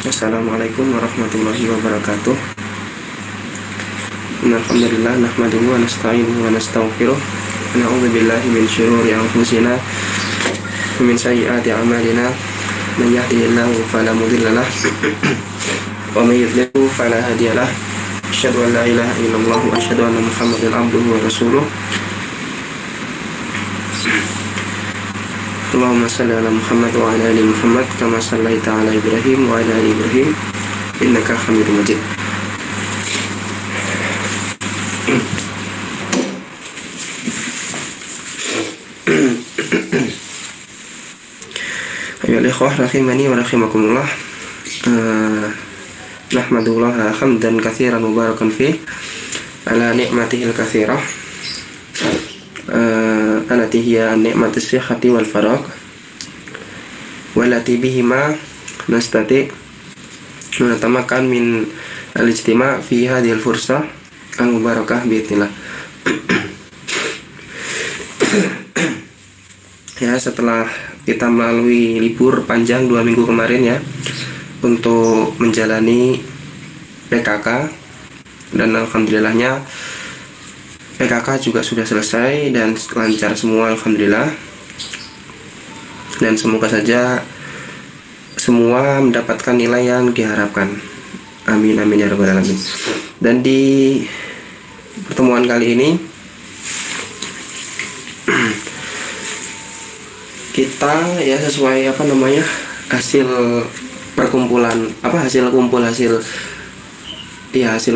Assalamualaikum warahmatullahi wabarakatuh. Alhamdulillah nahmaduhu wa nasta'inuhu wa nastaghfiruh. Wa na'udzu billahi min syururi anfusina wa min sayyiati a'malina. Man yahdihillahu fala mudilla lahu wa may yudlil fala hadiya lahu. Asyhadu an la ilaha illallah wa asyhadu anna Muhammadan abduhu wa rasuluh. Allahumma salli ala Muhammad wa ala ali Muhammad kama sallaita ala Ibrahim wa ala ali Ibrahim innaka Hamidum Majid. Ayyuhal ikhwah rahimani wa rahimakumullah. Nahmadullah hamdan katsiran mubarakan fih ala ni'matihil katsirah. Allati hiya ni'matus sihhati wal faragh wallati bihima nastati menatamakan min al-ijtima' fi hadhil fursah al-mubarakah bi'idznillah. Ya, setelah kita melalui libur panjang 2 minggu kemarin ya untuk menjalani PKK, dan alhamdulillahnya PKK juga sudah selesai dan lancar semua alhamdulillah, dan semoga saja semua mendapatkan nilai yang diharapkan. Amin amin ya rabbal alamin. Dan di pertemuan kali ini kita ya sesuai hasil perkumpulan hasil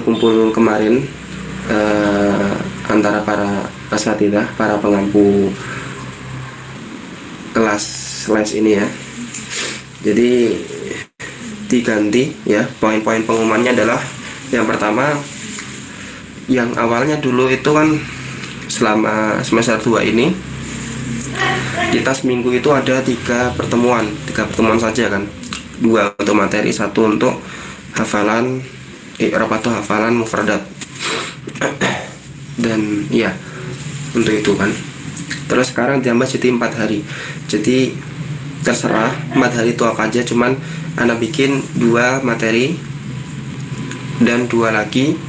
kumpul kemarin antara para asatidzah, para pengampu kelas les ini ya. Jadi diganti ya, poin-poin pengumumannya adalah yang pertama, yang awalnya dulu itu kan selama semester 2 ini kita seminggu itu ada 3 pertemuan saja kan, 2 untuk materi, 1 untuk hafalan i'rab atau hafalan mufradat. Dan ya untuk itu kan, terus sekarang ditambah jadi 4 hari. Jadi terserah 4 hari itu apa aja, cuman anak bikin 2 materi dan 2 lagi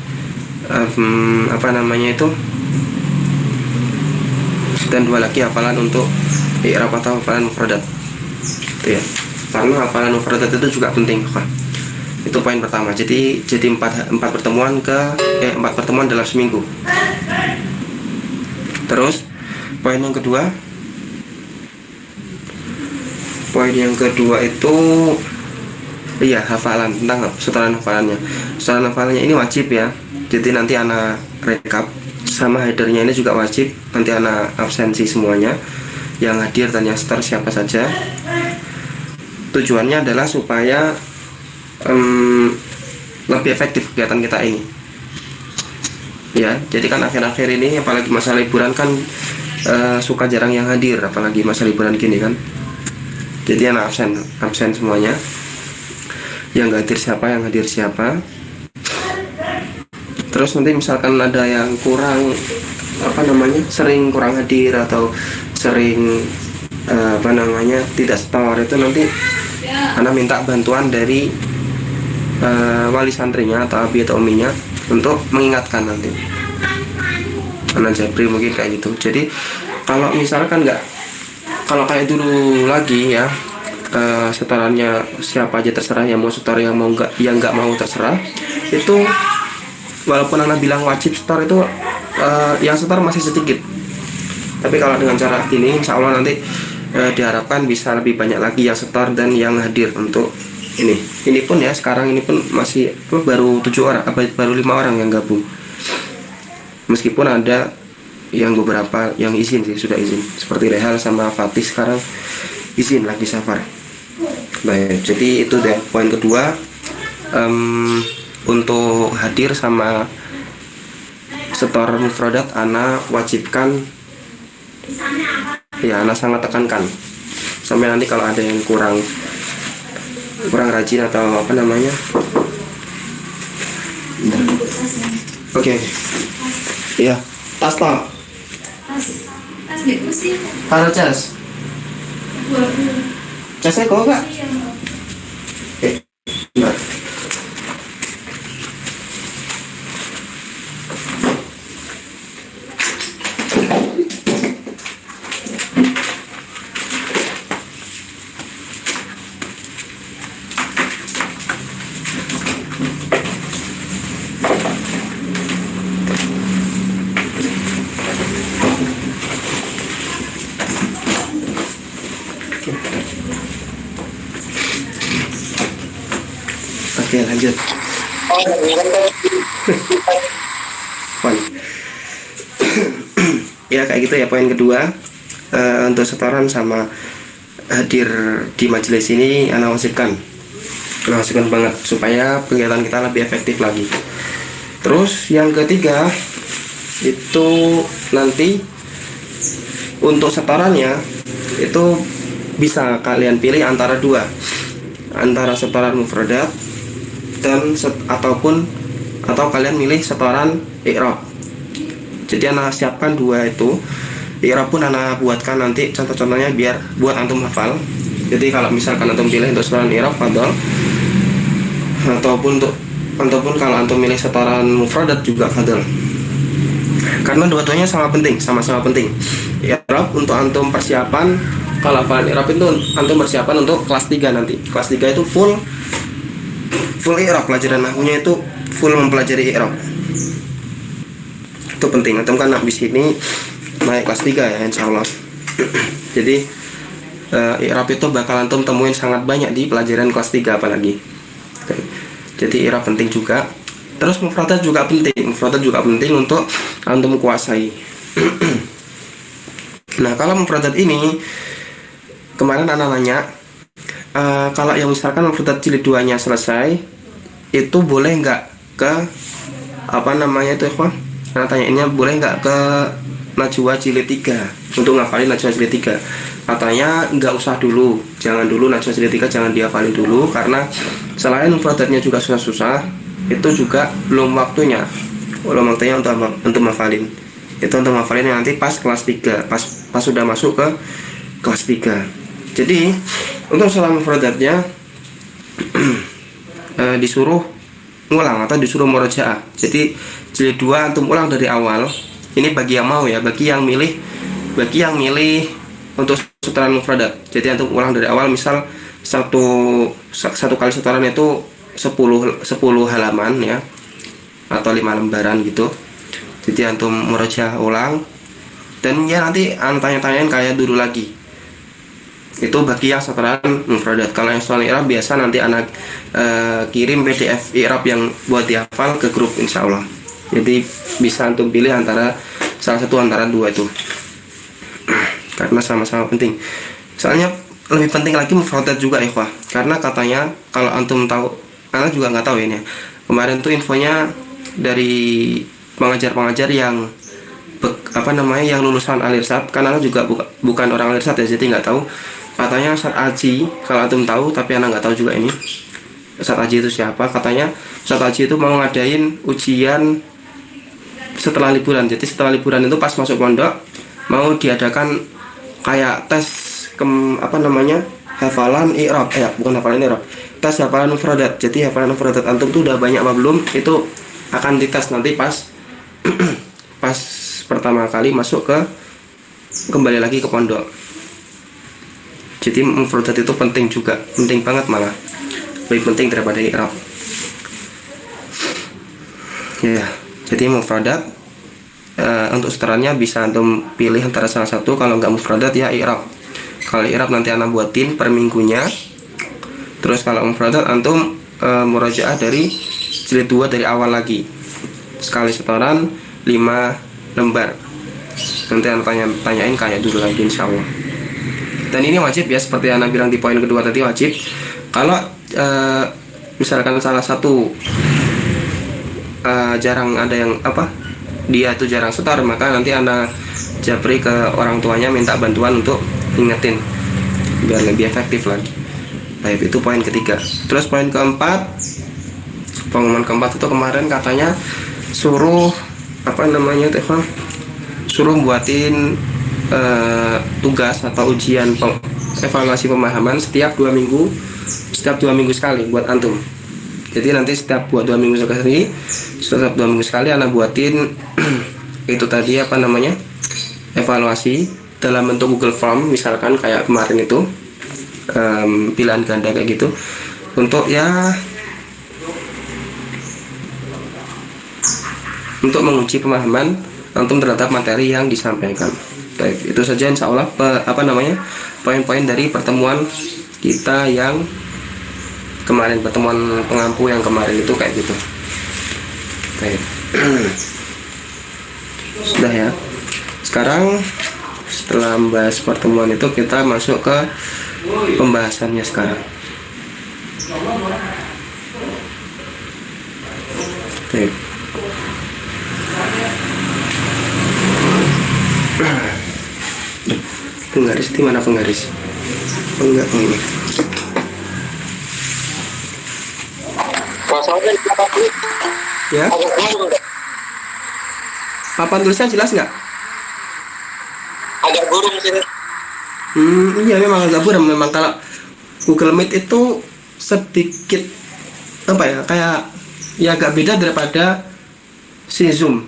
dan 2 lagi hafalan untuk i'rab atau hafalan mufradat itu ya, karena hafalan mufradat itu juga penting kan. Itu poin pertama. Jadi 4 pertemuan 4 pertemuan dalam seminggu. Terus poin yang kedua itu iya, hafalan, tentang setoran hafalannya. Setoran hafalannya ini wajib ya. Jadi nanti anak rekap sama headernya ini juga wajib. Nanti anak absensi semuanya, yang hadir dan yang setor siapa saja. Tujuannya adalah supaya lebih efektif kegiatan kita ini ya. Jadi kan akhir-akhir ini apalagi masa liburan kan suka jarang yang hadir, apalagi masa liburan gini kan. Jadi anak absen semuanya, yang gak hadir siapa, yang hadir siapa. Terus nanti misalkan ada yang kurang sering kurang hadir atau sering tidak setor, itu nanti anak minta bantuan dari wali santrinya atau abi atau uminya untuk mengingatkan nanti. Anak Jabri mungkin kayak gitu. Jadi kalau misalkan kalau kayak dulu lagi ya, setorannya siapa aja terserah, yang mau setor, yang nggak mau terserah. Itu walaupun anak bilang wajib setor, itu yang setor masih sedikit. Tapi kalau dengan cara ini insya Allah nanti diharapkan bisa lebih banyak lagi yang setor dan yang hadir untuk ini pun ya, sekarang ini pun masih baru 7 orang, baru 5 orang yang gabung. Meskipun ada yang beberapa yang izin sih, sudah izin, seperti Rehal sama Fatih sekarang izin lagi safar. Baik, jadi itu deh poin kedua. Untuk hadir sama setor mufradat ana wajibkan ya, ana sangat tekankan sampai nanti kalau ada yang kurang rajin atau Oke. Iya, tas gitu sih. Taruh cas. Casnya kok enggak? 5. Oke, lanjut. Poin. Ya kayak gitu ya, poin kedua. Untuk setoran sama hadir di majelis ini anak wajibkan banget supaya kegiatan kita lebih efektif lagi. Terus yang ketiga itu nanti untuk setorannya itu bisa kalian pilih antara dua, antara setoran mufradat atau kalian milih setoran i'rab. Jadi anak siapkan dua itu. I'rab pun anak buatkan nanti contoh-contohnya biar buat antum hafal. Jadi kalau misalkan antum pilih untuk setoran i'rab fadhol, ataupun kalau antum milih setoran mufradat juga fadhol. Karena dua-duanya sama-sama penting. I'rab untuk antum persiapan, kalau hafalan i'rab itu antum persiapan untuk kelas 3 nanti. Kelas 3 itu full i'rab, pelajaran nahwunya itu full mempelajari i'rab. Itu penting. Antum kan habis ini naik kelas 3 ya insyaallah. Jadi i'rab itu bakal antum temuin sangat banyak di pelajaran kelas 3 apalagi. Oke. Jadi i'rab penting juga. Terus mufradat juga penting untuk antum kuasai. Nah, kalau mufradat ini kemarin anak nanya, kalau yang misalkan mufradat jilid 2-nya selesai, itu boleh nggak ke Karena tanyainnya boleh nggak ke Najwa jilid 3 untuk ngafalin Najwa jilid 3. Katanya nggak usah dulu, jangan dulu Najwa jilid 3 jangan dihafalin dulu, karena selain mufradatnya juga susah-susah, itu juga belum waktunya untuk ngafalin. Itu untuk ngafalin nanti pas kelas 3, pas sudah masuk ke kelas 3. Jadi untuk selama mufradatnya disuruh ngulang atau disuruh murojaah. Jadi jilid 2 antum ulang dari awal. Ini bagi yang mau ya, bagi yang milih untuk setoran mufradat. Jadi antum ulang dari awal, misal satu kali setoran itu 10 halaman ya, atau 5 lembaran gitu. Jadi antum murojaah ulang, dan ya nanti tanya-tanyain kayak dulu lagi. Itu bagi yang setoran mufradat. Kalau yang setoran i'rab biasa nanti anak kirim PDF i'rab yang buat dihafal ke grup insyaallah. Jadi bisa antum pilih salah satu antara dua itu. Karena sama-sama penting. Soalnya lebih penting lagi mufradat juga ikhwah. Karena katanya kalau antum tahu, anak juga nggak tahu ini. Kemarin tuh infonya dari pengajar-pengajar yang yang lulusan Al-Irsyad, karena anak juga bukan orang Al-Irsyad ya, jadi nggak tahu. Katanya Ustaz Aji, kalau antum tahu tapi anak nggak tahu juga ini Ustaz Aji itu siapa. Katanya Ustaz Aji itu mau ngadain ujian setelah liburan. Jadi setelah liburan itu pas masuk pondok mau diadakan kayak tes hafalan i'rab, bukan hafalan i'rab, tes hafalan mufradat. Jadi hafalan mufradat antum tuh udah banyak apa belum, itu akan dites nanti pas pas pertama kali masuk kembali lagi ke pondok. Jadi mufradat itu penting juga, penting banget, malah lebih penting daripada i'rab. Ya, jadi mufradat untuk setorannya bisa antum pilih antara salah satu. Kalau nggak mufradat ya i'rab. Kalau i'rab nanti anak buatin per minggunya. Terus kalau mufradat antum murojaah dari jilid 2 dari awal lagi. Sekali setoran 5 lembar. Nanti anak tanyain kayak dulu lagi insyaallah. Dan ini wajib ya, seperti anak bilang di poin kedua tadi, wajib. Kalau misalkan salah satu jarang ada yang dia tuh jarang setor, maka nanti anak japri ke orang tuanya minta bantuan untuk ingetin biar lebih efektif lagi. Baik, itu poin ketiga. Terus poin keempat, pengumuman keempat itu kemarin katanya suruh suruh buatin tugas atau ujian evaluasi pemahaman setiap 2 minggu sekali buat antum. Jadi nanti setiap buat 2 minggu sekali, setiap 2 minggu sekali anak buatin itu tadi apa namanya, evaluasi dalam bentuk Google Form, misalkan kayak kemarin itu pilihan ganda kayak gitu, untuk ya untuk menguji pemahaman antum terhadap materi yang disampaikan. Baik, itu saja insya Allah apa namanya poin-poin dari pertemuan kita yang kemarin, pertemuan pengampu yang kemarin itu kayak gitu. Baik. Sudah ya. Sekarang setelah membahas pertemuan itu, kita masuk ke pembahasannya sekarang. Baik. Penggaris di mana penggaris? Enggak ini. Ya. Papan tulisnya jelas nggak? Agak burung sih. Iya memang agak buram. Memang kalau Google Meet itu sedikit apa ya, kayak ya agak beda daripada si Zoom.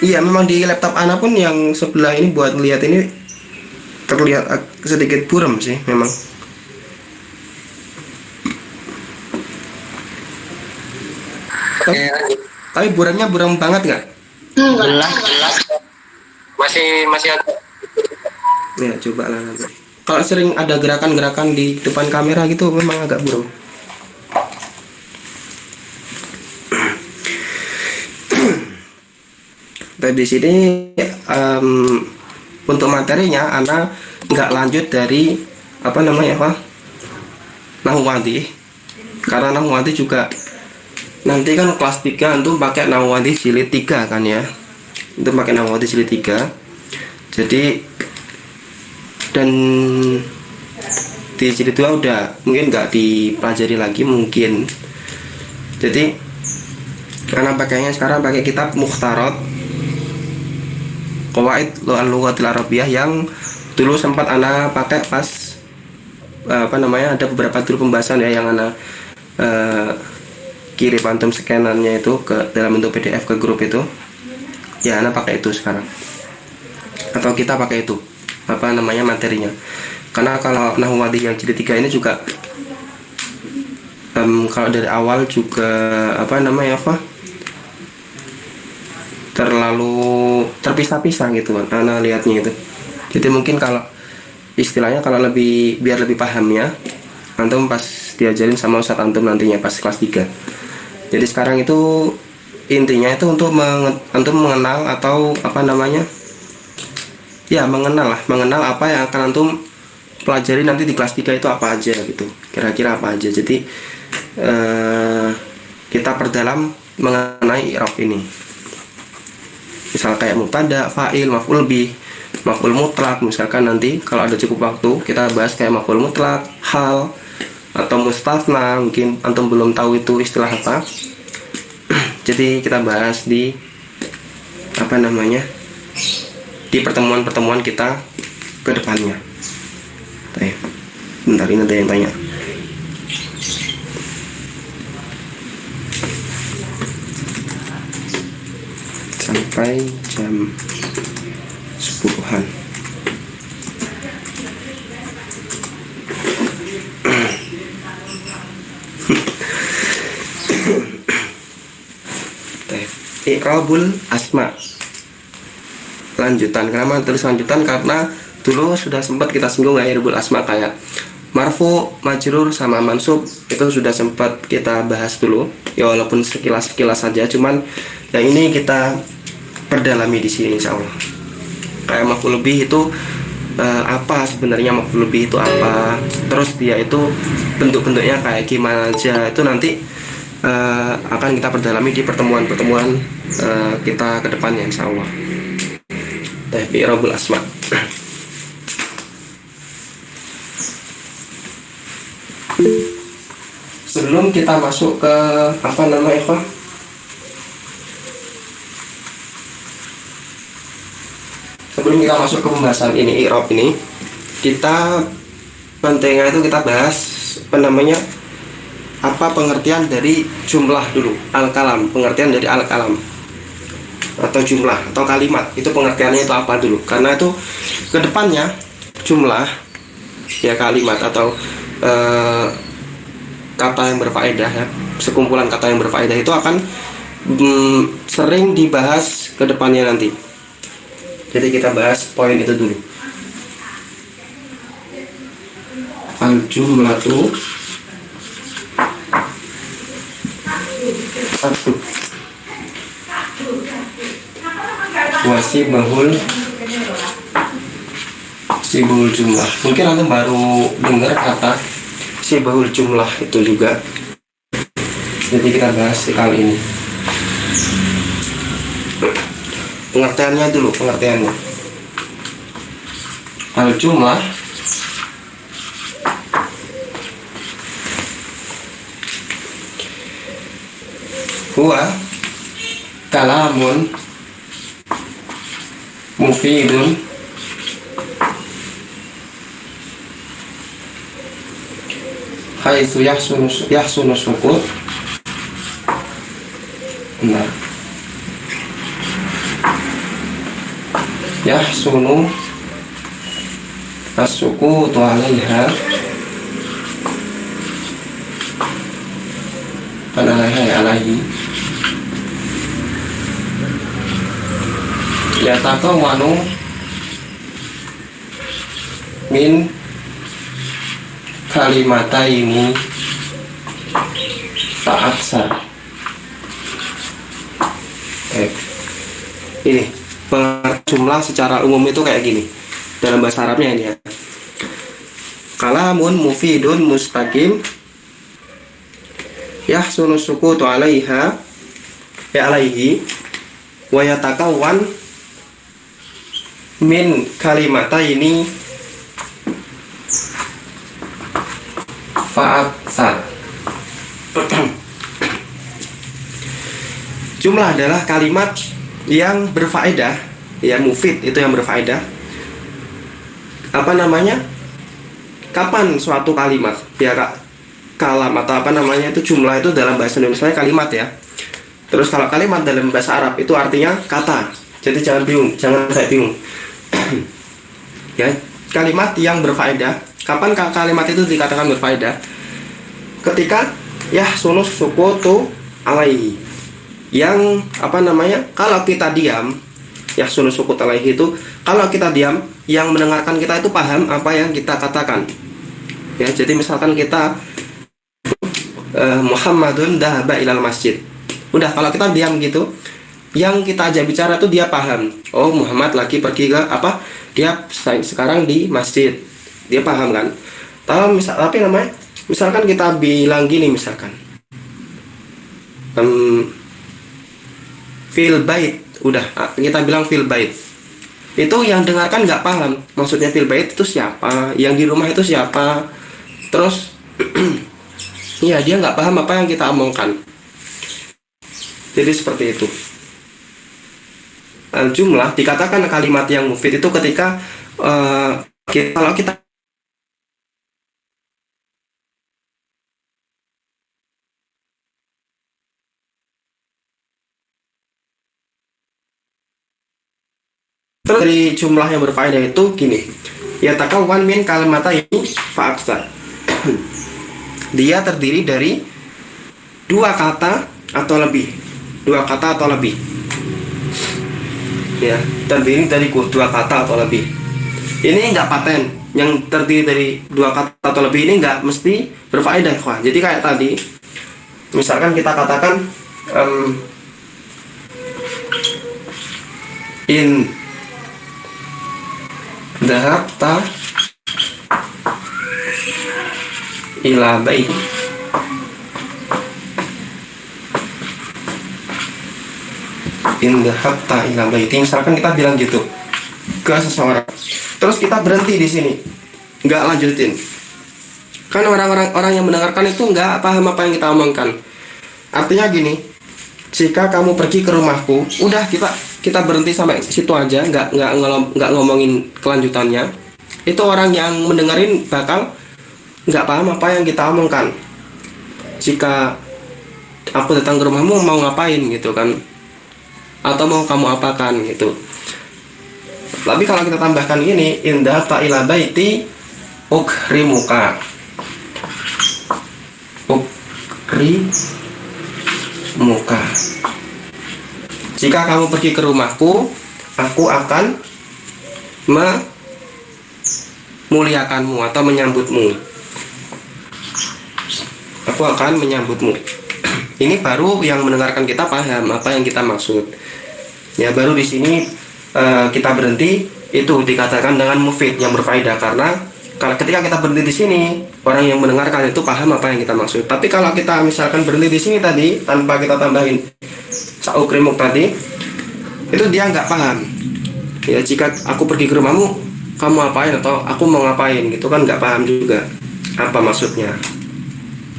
Iya memang di laptop Ana pun yang sebelah ini buat lihat ini terlihat sedikit buram sih memang. Tapi buramnya buram banget nggak? Jelas. Masih agak. Ya coba lah nanti. Kalau sering ada gerakan-gerakan di depan kamera gitu memang agak buram. Dan di sini untuk materinya Ana nggak lanjut dari apa namanya apa Nahwadi, karena Nahwadi juga nanti kan kelas 3 antum pakai Nahwadi jilid 3 kan ya, itu pakai Nahwadi jilid 3. Jadi dan di jilid 2 udah mungkin nggak dipelajari lagi mungkin. Jadi Ana pakainya sekarang pakai kitab Mukhtarat Qawaid Lughatil Arabiyyah yang dulu sempat Ana pakai pas apa namanya ada beberapa dulu pembahasan ya yang Ana kirim antum scanannya itu ke dalam bentuk PDF ke grup itu. Ya Ana pakai itu sekarang. Atau kita pakai itu apa namanya materinya. Karena kalau Nahwadi yang jilid 3 ini juga kalau dari awal juga apa namanya apa terlalu terpisah-pisah gitu kan Ana lihatnya itu. Jadi mungkin kalau istilahnya kalau lebih biar lebih paham ya antum pas diajarin sama ustadz antum nantinya pas kelas 3. Jadi sekarang itu intinya itu untuk antum mengenal atau apa namanya ya mengenal apa yang akan antum pelajari nanti di kelas 3 itu apa aja gitu, kira-kira apa aja. Jadi kita perdalam mengenai i'rab ini. Misal kayak mubtada, fa'il, maf'ul bih, maf'ul mutlak. Misalkan nanti kalau ada cukup waktu kita bahas kayak maf'ul mutlak, hal atau mustafna, mungkin antum belum tahu itu istilah apa. Jadi kita bahas di apa namanya di pertemuan-pertemuan kita ke depannya. Bentar, ini ada yang tanya. Sampai jam 10-an. I'rabul asma. Lanjutan. Kenapa tulis lanjutan? Karena dulu sudah sempat kita singgung i'rabul asma kayak marfu, majrur sama mansub, itu sudah sempat kita bahas dulu. Ya walaupun sekilas-sekilas saja, cuman yang ini kita perdalami di sini insyaallah. Kayak maf'ul bih itu apa sebenarnya maf'ul bih itu apa? Terus dia itu bentuk-bentuknya kayak gimana aja, itu nanti akan kita perdalami di pertemuan-pertemuan kita ke depannya insyaallah. I'rabul asma. Sebelum kita masuk ke apa namanya Ikhwan, sebelum kita masuk ke pembahasan ini i'rab ini, kita pentingnya itu kita bahas apa namanya, apa pengertian dari jumlah dulu, al-kalam, pengertian dari al-kalam atau jumlah atau kalimat, itu pengertiannya itu apa dulu, karena itu kedepannya jumlah ya, kalimat atau kata yang berfaedah ya, sekumpulan kata yang berfaedah itu akan sering dibahas kedepannya nanti. Jadi kita bahas poin itu dulu. Al-jumlatu satu wasibahul sibahul jumlah. Mungkin anda baru dengar kata sibahul jumlah itu juga, jadi kita bahas kali ini pengertiannya dulu. Pengertiannya, al jumlah huwa kalamun mufidun haitsu yahsunu sukut. Nah, yahsunu as-sukutu 'alaiha alaihi yatakawanu min kalimataini fa'aksar. Ini jumlah secara umum itu kayak gini dalam bahasa Arabnya ini ya. Kalamun mufidun mustaqim yahsunu sukutu 'alaiha ya alaihi wa yatakawwan min kalimataini fa'aksar. Jumlah adalah kalimat yang berfaedah ya, mufid itu yang berfaedah. Apa namanya, kapan suatu kalimat ya, kalam atau apa namanya itu, jumlah itu dalam bahasa Indonesia kalimat ya. Terus kalau kalimat dalam bahasa Arab itu artinya kata. Jadi jangan bingung, jangan saya bingung. Ya, kalimat yang berfaedah. Kapan kalimat itu dikatakan berfaedah? Ketika ya sunus sukutu alaihi, yang apa namanya, kalau kita diam, ya sunus sukut alaihi itu kalau kita diam, yang mendengarkan kita itu paham apa yang kita katakan. Ya, jadi misalkan kita Muhammadun dhahaba ilal masjid. Udah, kalau kita diam gitu, yang kita ajak bicara tuh dia paham. Oh, Muhammad lagi pergi ke apa? Dia sekarang di masjid. Dia paham kan? Tapi namanya, misalkan kita bilang gini, misalkan fil bait, udah kita bilang fil bait. Itu yang dengarkan nggak paham. Maksudnya fil bait itu siapa? Yang di rumah itu siapa? Terus ya, dia nggak paham apa yang kita omongkan. Jadi seperti itu. Jumlah dikatakan kalimat yang mufid itu ketika kalau kita dari jumlah yang berfaedah itu gini, ya takawwan min kalimataini fa'aksar. Dia terdiri dari dua kata atau lebih. Dua kata atau lebih. Ya, terdiri dari dua kata atau lebih. Ini enggak paten. Yang terdiri dari dua kata atau lebih ini enggak mesti berfaedah, kawan. Jadi kayak tadi, misalkan kita katakan in dhahabta ila bait, in dhahabta ila bait. Misalkan kita bilang gitu ke seseorang, terus kita berhenti di sini, nggak lanjutin, kan orang yang mendengarkan itu nggak paham apa yang kita omongkan. Artinya gini, jika kamu pergi ke rumahku, udah kita berhenti sampai situ aja, nggak ngomongin kelanjutannya. Itu orang yang mendengarin bakal nggak paham apa yang kita omongkan. Jika aku datang ke rumahmu mau ngapain gitu kan, atau mau kamu apakan gitu. Tapi kalau kita tambahkan ini, indah ta'ila baiti ukrimuka, ukrimuka. Jika kamu pergi ke rumahku, aku akan memuliakanmu atau menyambutmu. Aku akan menyambutmu. Ini baru yang mendengarkan kita paham apa yang kita maksud. Ya, baru di sini kita berhenti, itu dikatakan dengan mufid, yang berfaedah. Karena kalau ketika kita berhenti di sini, orang yang mendengarkan itu paham apa yang kita maksud. Tapi kalau kita misalkan berhenti di sini tadi tanpa kita tambahin saukrimuk tadi, itu dia nggak paham. Ya, jika aku pergi ke rumahmu, kamu ngapain, atau aku mau ngapain gitu kan, nggak paham juga apa maksudnya.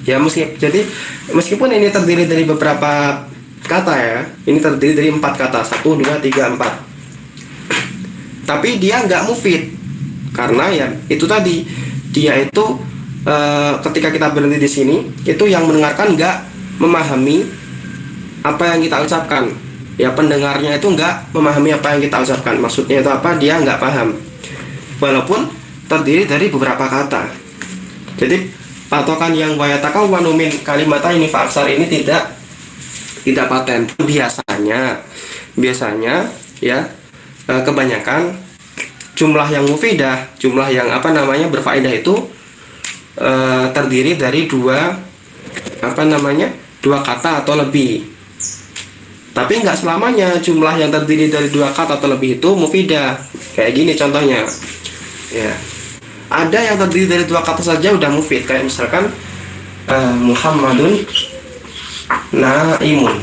Ya, meskipun ini terdiri dari beberapa kata ya, ini terdiri dari 4 kata, 1, 2, 3, 4. Tapi dia nggak mufid, karena ya itu tadi, dia itu ketika kita berhenti di sini, itu yang mendengarkan nggak memahami apa yang kita ucapkan. Ya, pendengarnya itu nggak memahami apa yang kita ucapkan. Maksudnya itu apa, dia nggak paham, walaupun terdiri dari beberapa kata. Jadi patokan yang wayatakawwanu min kalimataini fa aksar ini tidak paten. Biasanya ya, kebanyakan jumlah yang mufidah, jumlah yang berfaedah itu terdiri dari dua kata atau lebih. Tapi nggak selamanya jumlah yang terdiri dari 2 kata atau lebih itu mufidah. Kayak gini contohnya ya, ada yang terdiri dari 2 kata saja udah mufid, kayak misalkan Muhammadun naimun,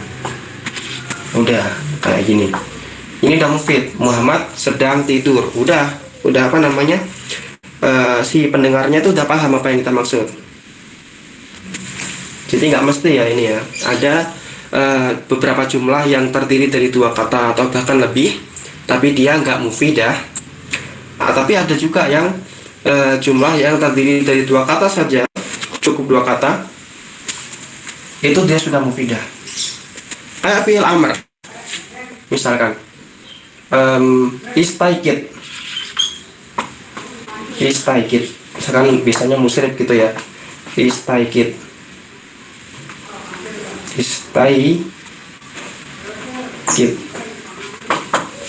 udah kayak gini. Ini udah mufid, Muhammad sedang tidur. Udah si pendengarnya itu udah paham apa yang kita maksud. Jadi nggak mesti ya ini ya. Ada beberapa jumlah yang terdiri dari 2 kata atau bahkan lebih, tapi dia nggak mufidah. Tapi ada juga yang jumlah yang terdiri dari 2 kata saja, cukup 2 kata, itu dia sudah mufidah. Kayak fi'il amr, misalkan istaikid, misalkan biasanya musyrif gitu ya, istaikid.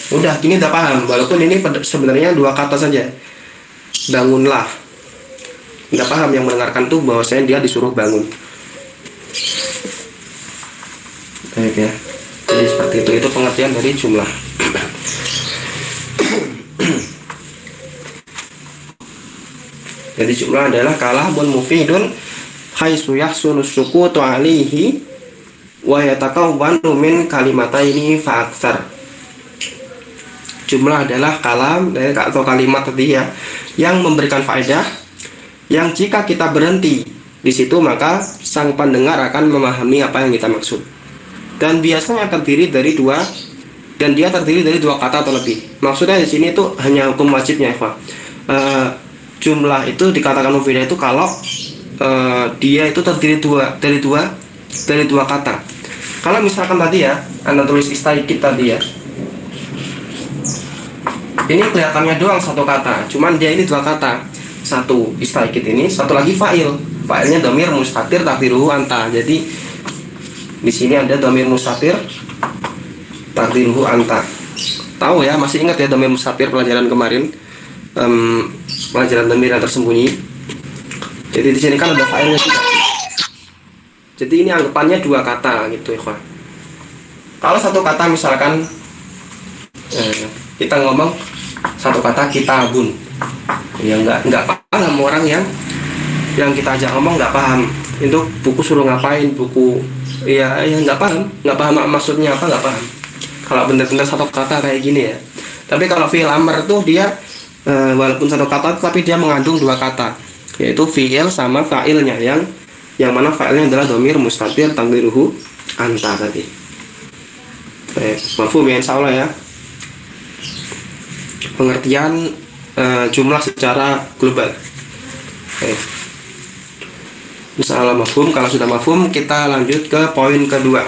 Udah, gini udah paham, walaupun ini sebenarnya 2 kata saja. Bangunlah, nggak paham yang mendengarkan tuh bahwasanya dia disuruh bangun. Baik ya, jadi seperti itu pengertian dari jumlah. Jadi jumlah adalah kalamun mufidun haitsu yahsunu sukutu alaihi wa yatakawwanu min kalimataini fa aktsar. Jumlah adalah kalam atau kalimat tadi ya, yang memberikan faedah, yang jika kita berhenti di situ maka sang pendengar akan memahami apa yang kita maksud. Dan biasanya terdiri dari 2 kata atau lebih. Maksudnya di sini itu hanya hukum wajibnya, Eva. Jumlah itu dikatakan mufidah itu kalau dia itu terdiri dari dua kata. Kalau misalkan tadi ya, Anda tulis istaikid tadi ya, ini kelihatannya doang 1 kata, cuman dia ini 2 kata. 1 istaikid ini, 1 lagi fa'il. Fa'ilnya dhamir mustatir takdiruhu anta. Jadi di sini ada dhamir mustatir takdiruhu anta. Tahu ya, masih ingat ya dhamir mustatir pelajaran kemarin, pelajaran dhamir yang tersembunyi. Jadi di sini kan ada fa'ilnya juga. Jadi ini anggapannya 2 kata gitu ya, Pak. Kalau 1 kata misalkan kita ngomong 1 kata kitabun, ya nggak paham orang yang kita ajak ngomong, nggak paham itu buku suruh ngapain, buku ya nggak paham maksudnya apa, nggak paham kalau benar-benar 1 kata kayak gini ya. Tapi kalau fi'il amr tuh dia walaupun 1 kata tapi dia mengandung 2 kata, yaitu fi'il sama fa'ilnya, yang mana fa'ilnya adalah dhamir mustatir takdiruhu anta tadi. Baik, mafhum ya insyaallah ya. Pengertian jumlah secara global. Baik. Insyaallah mafhum. Kalau sudah mafhum, kita lanjut ke poin kedua.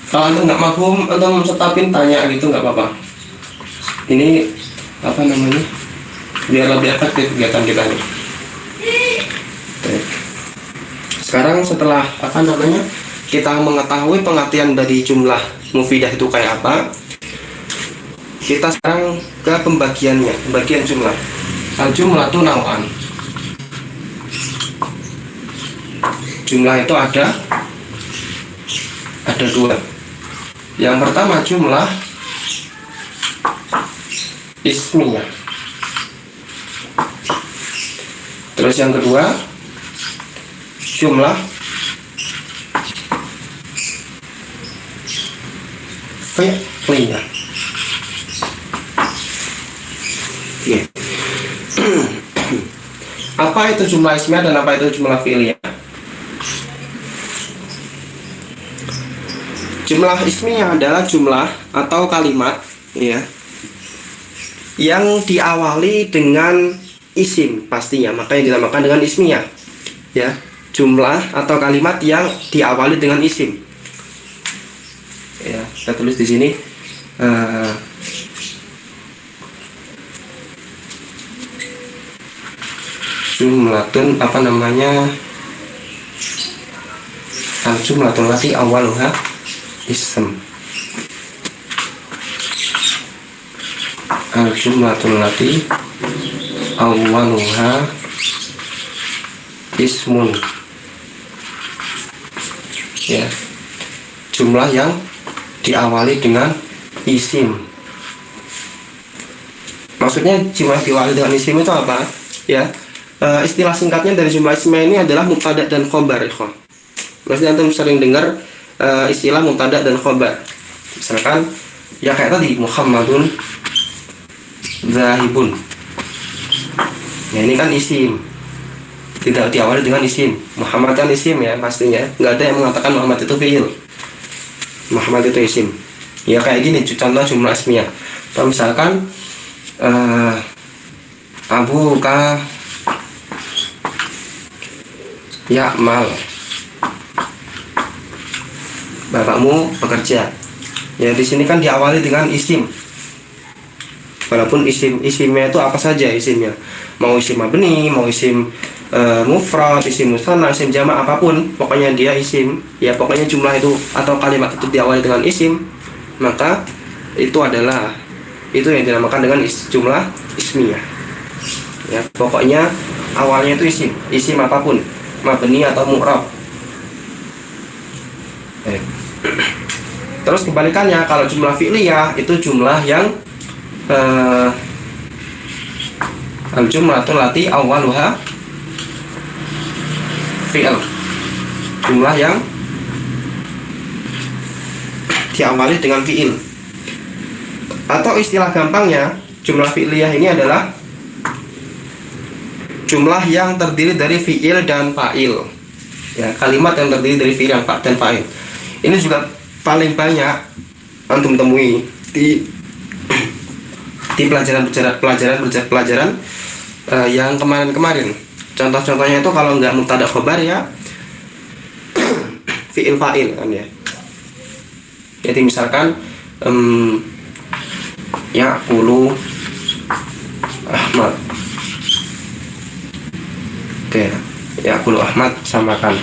Kalau anda nggak mafhum atau setapin tanya gitu nggak apa-apa. Ini apa namanya? Biar lebih efektif kegiatan kita ini. Oke. Sekarang setelah apa namanya? Kita mengetahui pengertian dari jumlah mufidah itu kayak apa. Kita sekarang ke pembagiannya, pembagian jumlah. Al-jumlah itu nau'an. Jumlah itu ada dua. Yang pertama jumlah ismiyah. Terus yang kedua jumlah fi'liyah. Yeah. Apa itu jumlah ismiyah dan apa itu jumlah fi'liyah? Jumlah ismiyah adalah jumlah atau kalimat ya yang diawali dengan isim pastinya, makanya dinamakan dengan ismiyah. Ya, jumlah atau kalimat yang diawali dengan isim. Ya, saya tulis di sini jumlatun apa namanya? Al-jumlatun lati awaluha ism. Al-jumlatul lati awwaluha ismun. Ya, jumlah yang diawali dengan isim. Maksudnya jumlah diawali dengan isim itu apa? Ya, istilah singkatnya dari jumlah ismiyah ini adalah mubtada dan khobar. Maksudnya antum sering dengar istilah mubtada dan khobar. Misalkan ya kayak tadi Muhammadun zahibun. Ya ini kan isim, tidak diawali dengan isim. Muhammad kan isim ya pastinya. Nggak ada yang mengatakan Muhammad itu fi'il. Muhammad itu isim. Ya kayak gini contoh jumlah ismiyah. Kalau misalkan abuka ya'mal, bapakmu bekerja. Ya di sini kan diawali dengan isim. Walaupun isimnya itu apa saja isimnya. Mau isim mabni, mau isim mufrad, isim musanna, isim jama' apapun, pokoknya dia isim. Ya pokoknya jumlah itu atau kalimat itu diawali dengan isim, maka itu yang dinamakan dengan jumlah ismiyah. Ya pokoknya awalnya itu isim apapun, mabni atau mu'rab. Terus kebalikannya, kalau jumlah fi'liyah itu jumlah yang al-jumlatul lati awwaluha fi'l. Jumlah yang diawali dengan fi'il. Atau istilah gampangnya, jumlah fi'liyah ini adalah jumlah yang terdiri dari fi'il dan fa'il. Ya, kalimat yang terdiri dari fi'il dan fa'il. Ini juga paling banyak antum temui di pelajaran yang kemarin. Contoh-contohnya itu kalau nggak mubtada khobar ya fi'il fa'il kan ya. Jadi misalkan ya'kulu Ahmad. Oke, ya'kulu Ahmad samakan.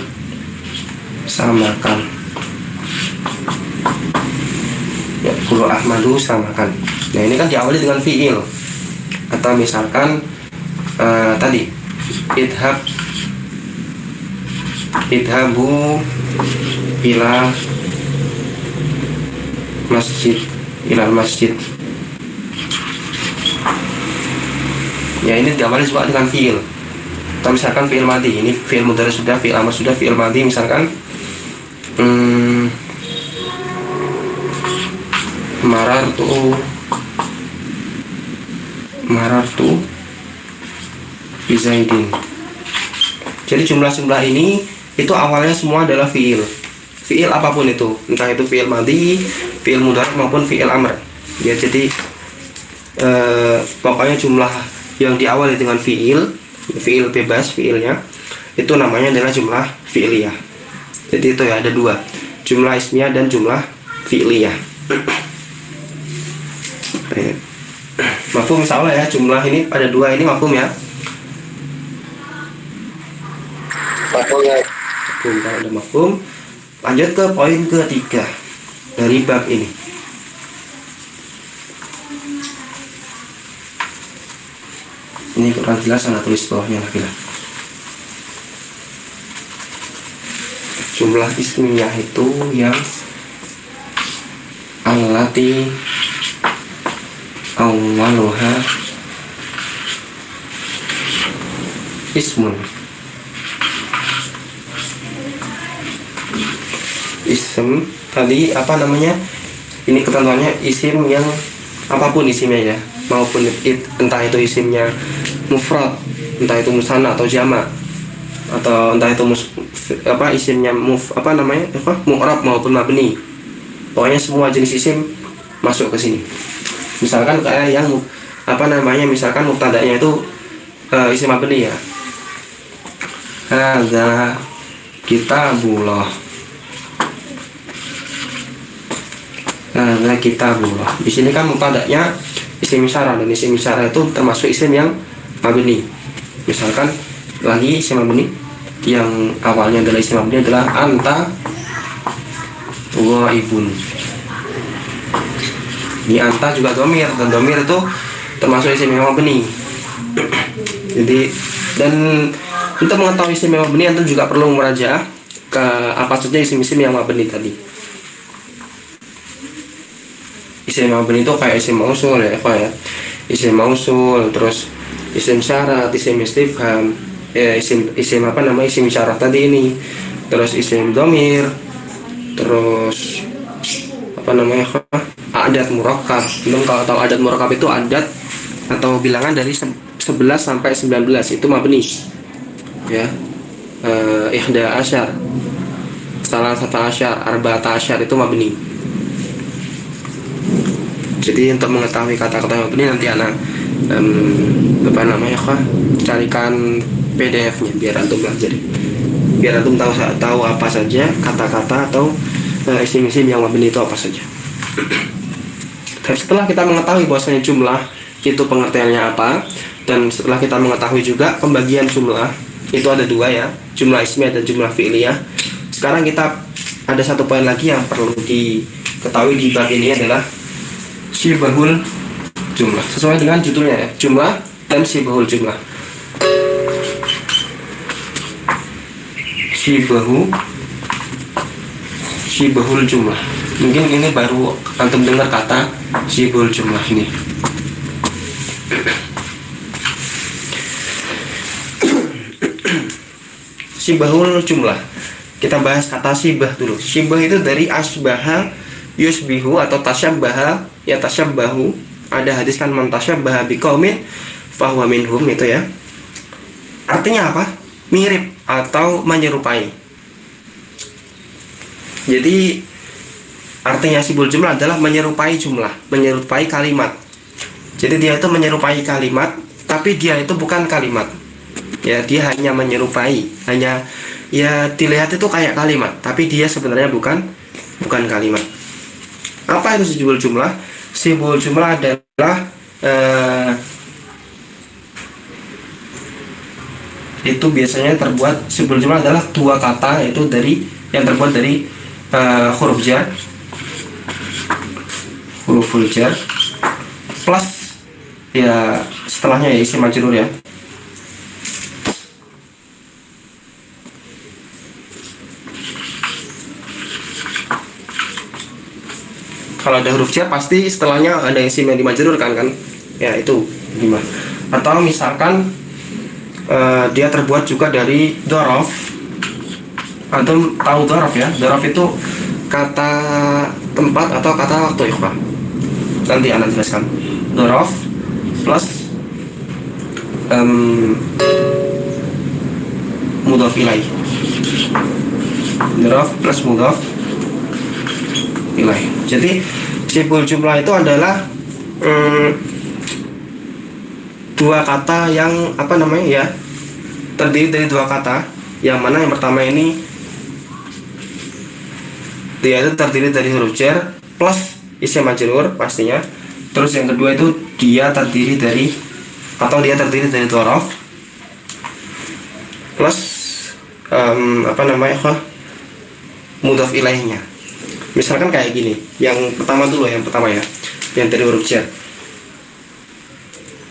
Ya'kulu Ahmadu samakan. Nah ini kan diawali dengan fi'il. Atau misalkan tadi idhabu ila masjid. Ya ini diawali juga dengan fi'il. Atau misalkan fi'il madhi, ini fi'il mudhari sudah, fi'il amr sudah, fi'il madhi misalkan marartu bizaidin. Jadi jumlah-jumlah ini itu awalnya semua adalah fi'il apapun itu, entah itu fi'il madhi, fi'il mudhari maupun fi'il amr. Ya jadi pokoknya jumlah yang diawali dengan fi'il bebas fi'ilnya itu namanya adalah jumlah fi'liyah. Jadi itu ya, ada dua, jumlah ismiyah dan jumlah fi'liyah. Mafhum insyaallah ya, jumlah ini ada dua ini mafhum ya. Mafhum ya. Mafhum, kalau ada mafhum, lanjut ke poin ketiga dari bab ini. Ini kurang jelas, anda tulis bawahnya lagi lah. Jumlah ismiyah itu yang allati awwaluha ismun. Ism tadi apa namanya? Ini ketentuannya isim yang apapun isimnya ya, maupun entah itu isimnya mufrad, entah itu musanna atau jamak, atau entah itu isimnya mu'rab maupun mabni. Pokoknya semua jenis isim masuk ke sini. Misalkan kayak yang misalkan mubtada'nya itu isim mabni ya. Hadza kitabullah. Hadza kitabullah. Di sini kan mubtada'nya isim isyarah, dan isim isyarah itu termasuk isim yang mabni. Misalkan lagi isim mabni yang awalnya adalah isim mabni adalah anta ghaibun. Ini anta juga dhamir, dan dhamir itu termasuk isim yang mabni. Jadi, dan untuk mengetahui isim yang mabni, antum juga perlu merajaah ke apa saja isim-isim yang mabni tadi. Isim mabni itu kayak isim mausul ya, isim mausul, terus isim syarat, isim istifham, isim syarat tadi ini, terus isim dhamir, terus adat murakkab. Kalau tahu adat murakkab itu adat atau bilangan dari 11 sampai 19 itu mabni ya. Ihda asyar, salah satu asyar, arba'ata asyar itu mabni. Jadi untuk mengetahui kata-kata mabni nanti anak carikan PDF-nya biar antum belajar, biar antum tahu apa saja kata-kata atau isim-isim yang mabni itu apa saja. Dan setelah kita mengetahui bahwasanya jumlah itu pengertiannya apa, dan setelah kita mengetahui juga pembagian jumlah itu ada dua ya, jumlah ismiyah dan jumlah fi'liyah. Sekarang kita ada satu poin lagi yang perlu diketahui di bab ini adalah syibahul jumlah. Sesuai dengan judulnya ya, jumlah dan syibahul jumlah. Syibahul jumlah. Mungkin ini baru antum dengar kata syibahul jumlah ini. Syibahul jumlah. Kita bahas kata syibah dulu. Syibah itu dari asbaha yusbihu atau tasyabbaha ya tasyabbahu. Ada hadis kan man tasyabbaha biqaumin fahuwa minhum, itu ya. Artinya apa? Mirip atau menyerupai. Jadi artinya syibahul jumlah adalah menyerupai jumlah, menyerupai kalimat. Jadi dia itu menyerupai kalimat, tapi dia itu bukan kalimat. Ya, dia hanya menyerupai, hanya ya dilihat itu kayak kalimat, tapi dia sebenarnya bukan kalimat. Apa itu syibahul jumlah? Syibahul jumlah adalah itu biasanya syibahul jumlah adalah dua kata, itu yang terbuat dari huruf jar, huruful jar, plus ya setelahnya ya isim majrur ya. Kalau ada huruf jar pasti setelahnya ada isim yang dimajrurkan kan? Ya itu gimana? Atau misalkan dia terbuat juga dari dzaraf. Antum tahu dzaraf ya? Dzaraf itu kata tempat atau kata waktu, ikhwan. Nanti anak jelaskan. Dzaraf plus mudhaf ilaih. Dzaraf plus mudhaf ilaih. Jadi syibahul jumlah itu adalah dua kata yang terdiri dari dua kata yang mana yang pertama ini dia itu terdiri dari huruf jar plus isim majrur pastinya. Terus yang kedua itu dia terdiri dari dhorof plus mudhof ilaihnya. Misalkan kayak gini, yang pertama dulu, yang dari huruf jar,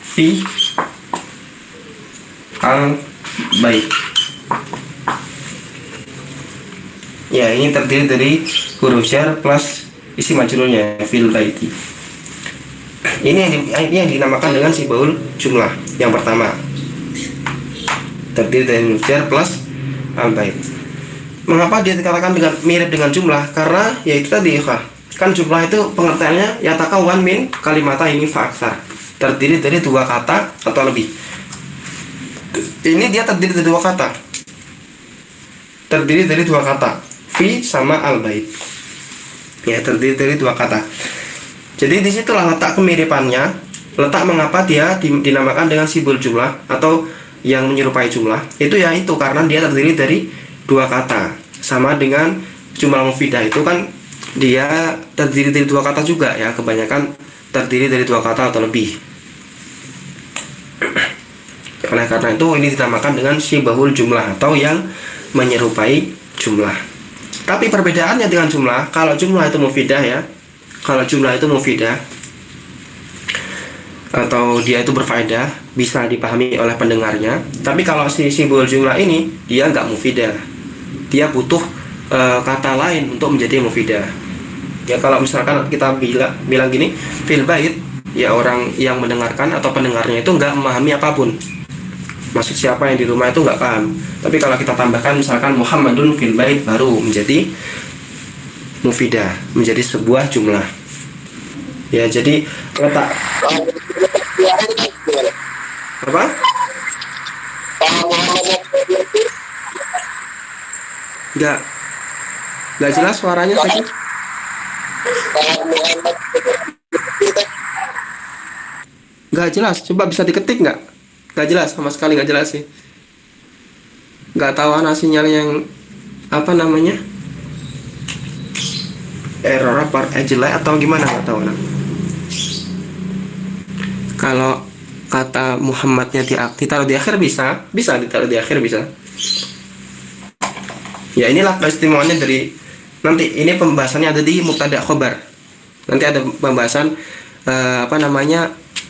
fi al bait. Ya, ini terdiri dari huruf jar plus isi majrurnya fil baiti. Ini yang dinamakan dengan sibahul jumlah. Yang pertama terdiri dari huruf jar plus al bait. Mengapa dia dikatakan mirip dengan jumlah? Karena yaitu tadi kan jumlah itu pengertiannya yatakawan min kalimata ini fa'aksar, terdiri dari dua kata atau lebih. Ini dia terdiri dari dua kata, fi sama al bait. Ya, terdiri dari dua kata. Jadi disitulah letak kemiripannya, letak mengapa dia dinamakan dengan simbol jumlah atau yang menyerupai jumlah. Itu karena dia terdiri dari dua kata. Sama dengan jumlah mufidah itu kan dia terdiri dari dua kata juga ya, kebanyakan terdiri dari dua kata atau lebih. Oleh karena itu ini dinamakan dengan syibahul jumlah atau yang menyerupai jumlah. Tapi perbedaannya dengan jumlah, kalau jumlah itu mufidah atau dia itu berfaedah, bisa dipahami oleh pendengarnya. Tapi kalau si simbol jumlah ini dia nggak mufidah, dia butuh kata lain untuk menjadi mufidah. Ya, kalau misalkan kita bilang gini, fil bait, ya orang yang mendengarkan atau pendengarnya itu nggak memahami apapun, maksud siapa yang di rumah itu nggak paham. Tapi kalau kita tambahkan misalkan Muhammadun fil bait, baru menjadi mufidah, menjadi sebuah jumlah. Ya, jadi letak apa? Nggak jelas suaranya tadi. Nggak jelas, coba bisa diketik nggak? Nggak jelas, sama sekali nggak jelas sih. Nggak tahu sinyal yang error apa jelek atau gimana, nggak tahu nah. Kalau kata Muhammadnya ditaruh di akhir bisa ditaruh di akhir bisa. Ya, inilah keistimewaannya dari nanti ini pembahasannya ada di mubtada khobar. Nanti ada pembahasan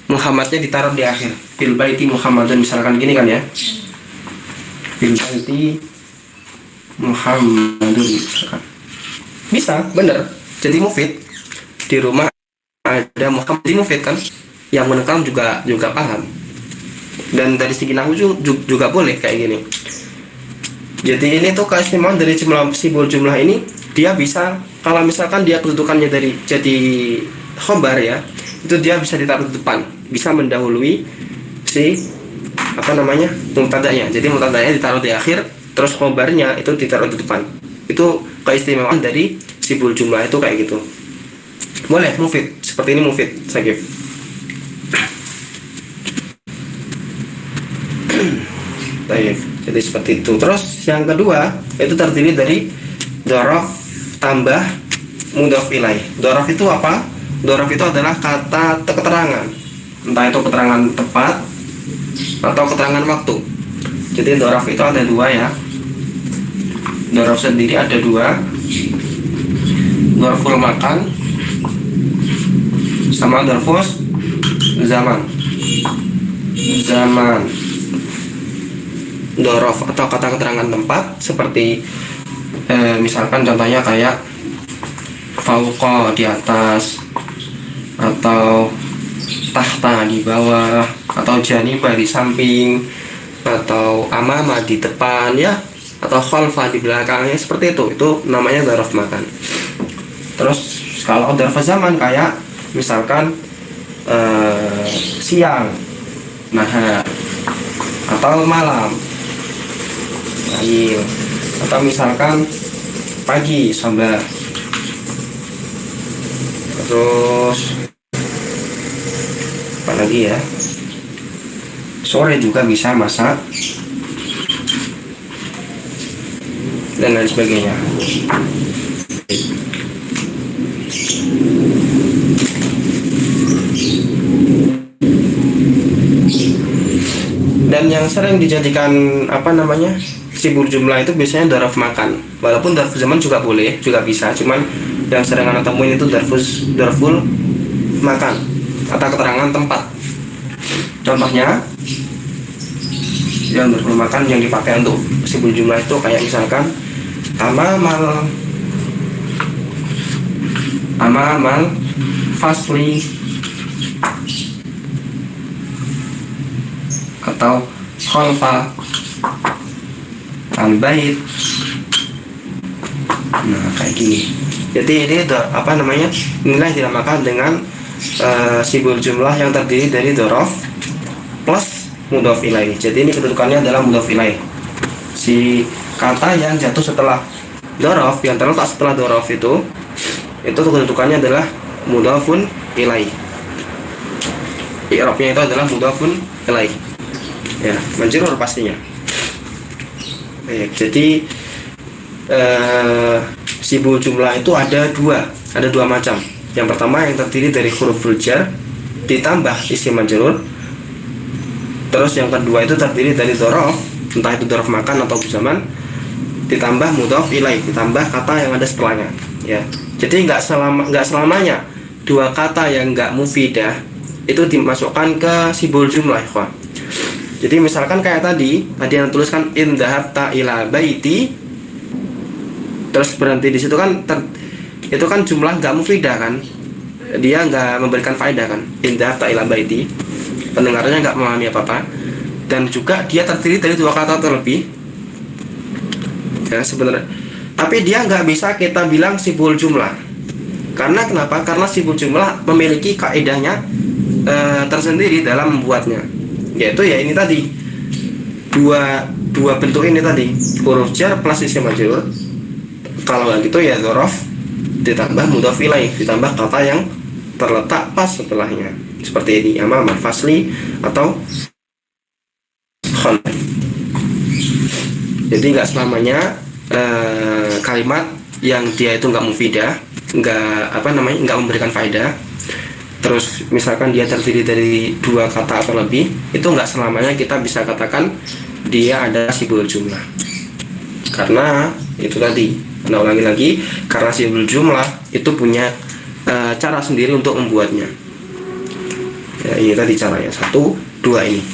Muhammadnya ditaruh di akhir. Fil baiti Muhammadun, misalkan gini kan ya. Fil baiti Muhammadun misalkan. Bisa, bener. Jadi mufid. Di rumah ada Muhammad, jadi mufid kan. Yang menekam juga paham. Dan dari segi nahwu juga boleh kayak gini. Jadi ini tuh keistimewaan dari simbol jumlah ini, dia bisa kalau misalkan dia kedudukannya jadi khobar ya, itu dia bisa ditaruh di depan, bisa mendahului si mubtada'nya. Jadi mubtada'nya ditaruh di akhir, terus khobarnya itu ditaruh di depan. Itu keistimewaan dari simbol jumlah itu kayak gitu. Boleh mufid, seperti ini mufid, Sagif. Baik, jadi seperti itu. Terus yang kedua itu terdiri dari dhorof tambah mudhof ilaih. Dhorof itu apa? Dhorof itu adalah kata keterangan, entah itu keterangan tepat atau keterangan waktu. Jadi dhorof itu ada dua ya. Dhorof sendiri ada dua, dhorful makan sama dhorfus zaman. Dhorof atau kata keterangan tempat seperti misalkan contohnya kayak fauqa di atas, atau tahta di bawah, atau janibah di samping, atau amama di depan ya, atau khalfa di belakangnya, seperti itu namanya dhorof makan. Terus kalau dhorof zaman kayak misalkan siang, nahar, atau malam, atau misalkan pagi, sabar. Terus apa lagi ya, sore juga bisa, masak. dan lain sebagainya. Dan yang sering dijadikan sibul jumlah itu biasanya dzaraf makan. Walaupun dzarf zaman juga boleh, juga bisa. Cuman yang sering anak temuin itu dzarful makan atau keterangan tempat. Contohnya yang dzarful makan yang dipakai untuk sibul jumlah itu kayak misalkan amamal fasli atau khalfa al-bait. Nah, kayak gini. Jadi ini nilai dinamakan dengan sibul jumlah yang terdiri dari dzaraf plus mudhof ilaih. Jadi ini kedudukannya adalah mudhof ilaih. Si kata yang jatuh setelah dzaraf, yang terletak setelah dzaraf itu kedudukannya adalah mudhofun ilaih. I'rabnya itu adalah mudhofun ilaih. Ya, majrur pastinya. Baik, jadi sibul jumlah itu ada dua macam. Yang pertama yang terdiri dari huruf jar ditambah isim majrur. Terus yang kedua itu terdiri dari dzaraf, entah itu dzaraf makan atau zaman, ditambah mudhof ilaih, ditambah kata yang ada setelahnya. Ya, jadi nggak selamanya dua kata yang nggak mufidah itu dimasukkan ke sibul jumlah, ikhwan. Jadi misalkan kayak tadi yang tuliskan in dhahabta ila baiti, terus berhenti di situ kan itu kan jumlah nggak mufidah kan, dia nggak memberikan faedah kan, in dhahabta ila baiti, pendengarnya nggak memahami apa-apa, dan juga dia terdiri dari dua kata terlebih ya sebenarnya, tapi dia nggak bisa kita bilang sibul jumlah. Karena kenapa? Karena sibul jumlah memiliki kaedahnya tersendiri dalam membuatnya, yaitu ya ini tadi dua bentuk ini tadi, huruf jar plus isim majrur. Kalau nggak gitu ya dzaraf ditambah mudhof ilaih, ditambah kata yang terletak pas setelahnya, seperti ini amam fasli atau khol. Jadi nggak selamanya kalimat yang dia itu nggak mufidah, nggak memberikan faedah. Terus misalkan dia terdiri dari dua kata atau lebih, itu nggak selamanya kita bisa katakan dia ada sibul jumlah. Karena itu tadi, ulangi lagi, karena sibul jumlah itu punya cara sendiri untuk membuatnya. Ya, ini tadi caranya, 1, 2 ini.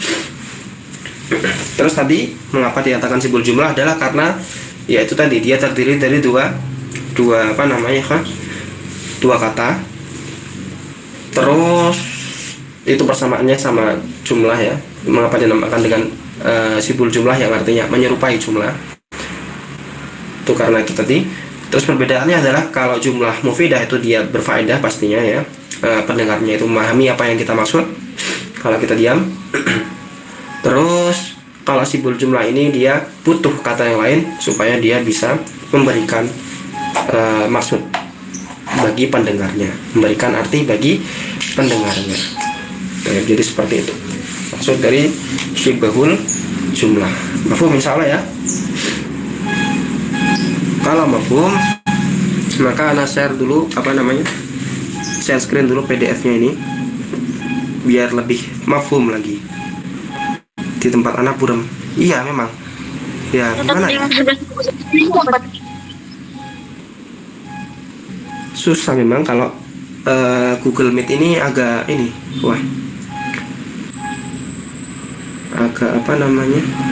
Terus tadi mengapa dikatakan sibul jumlah adalah karena ya itu tadi, dia terdiri dari dua kata. Terus itu persamaannya sama jumlah ya. Mengapa dinamakan dengan sibul jumlah yang artinya menyerupai jumlah? Itu karena itu tadi. Terus perbedaannya adalah kalau jumlah mufidah itu dia berfaedah pastinya ya, pendengarnya itu memahami apa yang kita maksud kalau kita diam. Terus kalau sibul jumlah ini dia butuh kata yang lain supaya dia bisa memberikan maksud bagi pendengarnya, memberikan arti bagi pendengarnya. Nah, jadi seperti itu maksud dari syibhul jumlah. Mafhum insyaallah ya. Kalau mafhum, maka ana share dulu share screen dulu PDF-nya ini biar lebih mafhum lagi. Di tempat anak buram. Iya memang. Ya gimana ya? Susah memang kalau Google Meet ini agak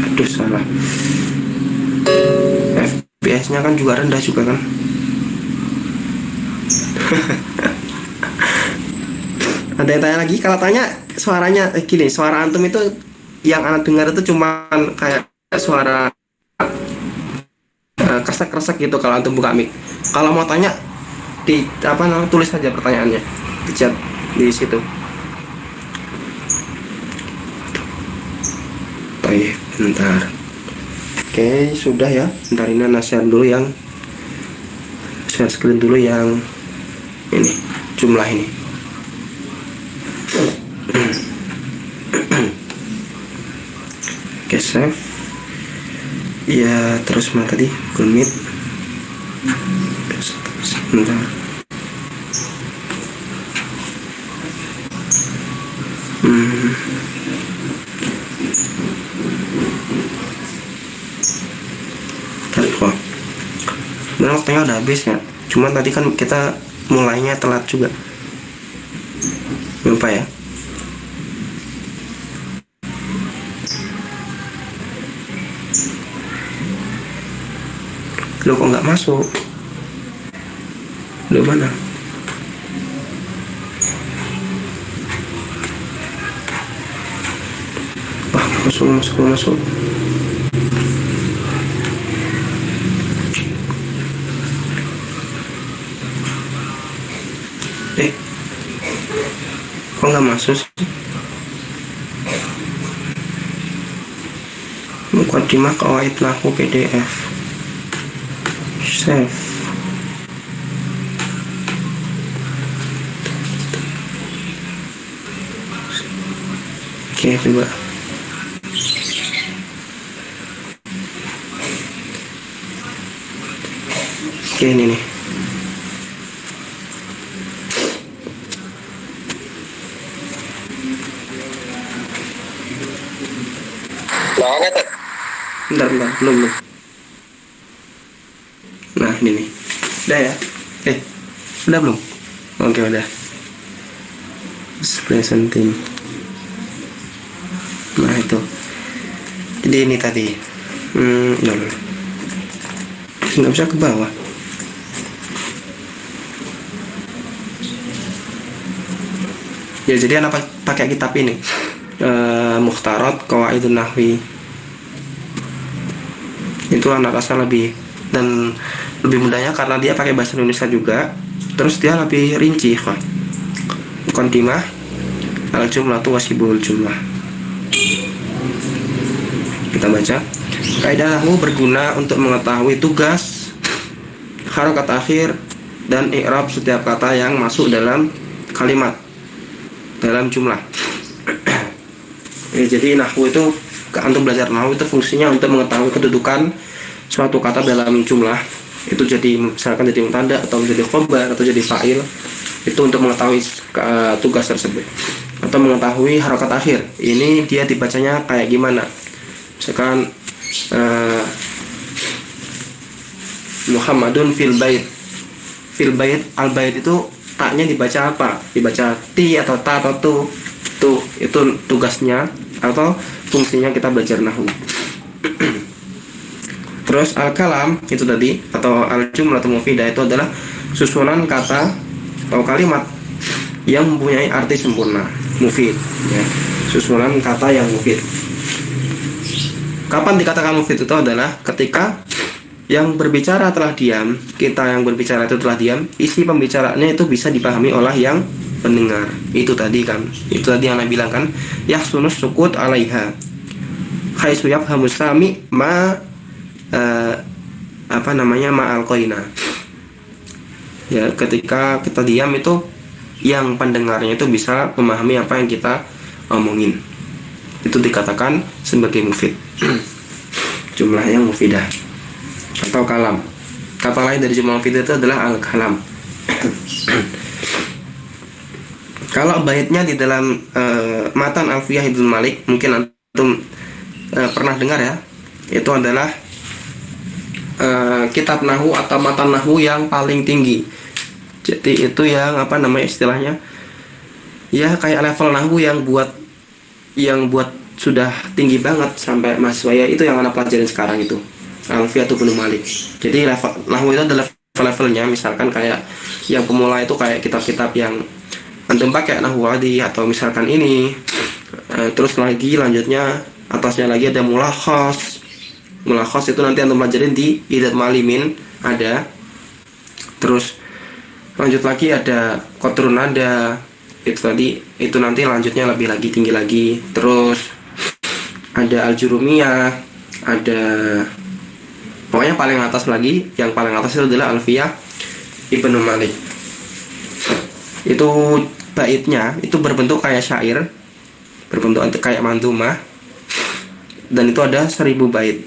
aduh salah, FPS-nya kan juga rendah juga kan. Ada yang tanya lagi? Kalau tanya suaranya gini, suara antum itu yang anak dengar itu cuman kayak suara kresek-kresek gitu kalau antum buka mic. Kalau mau tanya tulis saja pertanyaannya di chat di situ. Baik, bentar. Oke, sudah ya. Bentar ini share dulu share screen dulu yang ini, jumlah ini. Oke, save. Ya terus mana tadi Google Meet sebentar. Tarik kok. Benar waktunya udah habis ya. Cuman tadi kan kita mulainya telat juga. Lupa ya. Lo kok nggak masuk? Lo mana? Wah, masuk. Kok nggak masuk sih? Mukadimah Qawaid Nahwu PDF. Save. Oke, coba. Oke, ini nih. Bentar, belum. Nah, ini nih. Udah ya? Udah belum? Oke, udah. Presenting. Nah, itu. Jadi ini tadi. Nggak bisa ke bawah. Ya, jadi anak pakai kitab ini. Mukhtarat Qawaidun Nahwi. Itu anak rasa lebih dan lebih mudahnya karena dia pakai bahasa Indonesia juga, terus dia lebih rinci kok. Muqaddimah al-jumlatu wasibul jumlah. Kita baca. Kaidah nahwu berguna untuk mengetahui tugas, harokat akhir, dan i'rab setiap kata yang masuk dalam kalimat, dalam jumlah. Jadi nahwu itu, untuk belajar nahwu itu fungsinya untuk mengetahui kedudukan suatu kata dalam jumlah. Itu jadi misalkan jadi mubtada atau jadi khobar atau jadi fa'il. Itu untuk mengetahui tugas tersebut. Atau mengetahui harokat akhir. Ini dia dibacanya kayak gimana. Misalkan Muhammadun fil bait. Fil bait, al bait itu taknya dibaca apa? Dibaca ti atau ta atau tu. Tuh, itu tugasnya atau fungsinya kita belajar nahwu. Terus al-kalam itu tadi atau al-jumlah atau mufidah itu adalah susunan kata atau kalimat yang mempunyai arti sempurna, mufid ya. Susunan kata yang mufid. Kapan dikatakan mufid itu adalah ketika yang berbicara telah diam, kita yang berbicara itu telah diam, isi pembicaraannya itu bisa dipahami oleh yang pendengar. Itu tadi kan, itu tadi yang Anda bilang kan, yahsunus sukut alaiha haitsu yafhamu sami ma ma'al qaina. Ya, ketika kita diam itu yang pendengarnya itu bisa memahami apa yang kita omongin. Itu dikatakan sebagai mufid. Jumlah yang mufidah atau kalam. Kata lain dari jumlah mufidah itu adalah al-kalam. Kalau baitnya di dalam matan Alfiyah Ibnu Malik, mungkin antum pernah dengar ya. Itu adalah kitab nahwu atau matan nahwu yang paling tinggi. Jadi itu yang istilahnya ya kayak level nahwu yang buat sudah tinggi banget sampai mahasiswa ya, itu yang anak pelajarin sekarang itu Alfiyah Ibnu Malik. Jadi level nahwu itu adalah levelnya, misalkan kayak yang pemula itu kayak kitab-kitab yang antum pakai nahwu adi atau misalkan ini. Terus lanjutnya atasnya lagi ada mulakhas. Mulakhas itu nanti antum pelajarin di Idat Malimin ada. Terus lanjut lagi ada Qatrun nada. Itu nanti lanjutnya lebih lagi tinggi lagi. Terus ada Al-Jurumiyah, ada pokoknya paling atas lagi, yang paling atas itu adalah Alfiyah Ibnu Malik. Itu baitnya itu berbentuk kayak syair, berbentuk kayak manzumah, dan itu ada 1000 bait.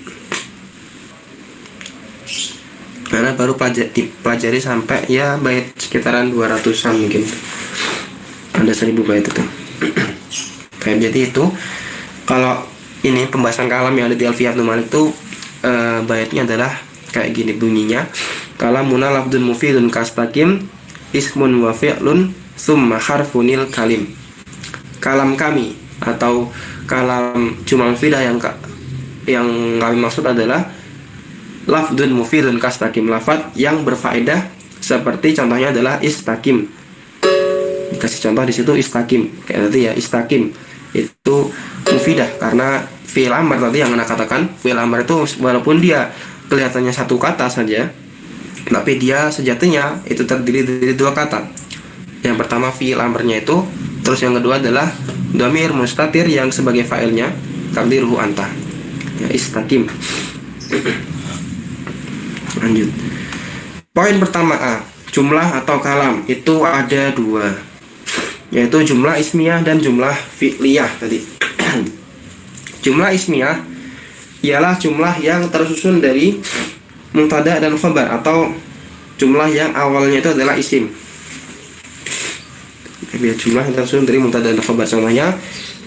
baru dipelajari sampai ya bait sekitaran 200-an mungkin, ada 1000 bait itu. Kayak jadi itu kalau ini pembahasan kalam yang ada di Alfiyah Ibnu Malik itu baitnya adalah kayak gini bunyinya: kalamuna lafdun mufidun kastaqim ismun wa fi'lun summa harfunil kalim. Kalam kami atau kalam jumal mufidah yang kami maksud adalah lafdun mufidun kastaqim, lafad yang berfaedah seperti contohnya adalah istaqim. Kasih contoh di situ istaqim, kayak tadi ya, istaqim itu mufidah karena fi'il amr tadi yang Anda katakan. Fi'il amr itu walaupun dia kelihatannya satu kata saja, tapi dia sejatinya itu terdiri dari dua kata. Yang pertama fi'il amrnya itu, terus yang kedua adalah dhamir mustatir yang sebagai fa'ilnya takdiruhu anta. Ya, istaqim. Lanjut. Poin pertama A, jumlah atau kalam itu ada dua, yaitu jumlah ismiyah dan jumlah fi'liyah tadi. Jumlah ismiyah ialah jumlah yang tersusun dari mubtada dan khabar, atau jumlah yang awalnya itu adalah isim. Jumlah yang tersusun dari mubtada dan khabar, contohnya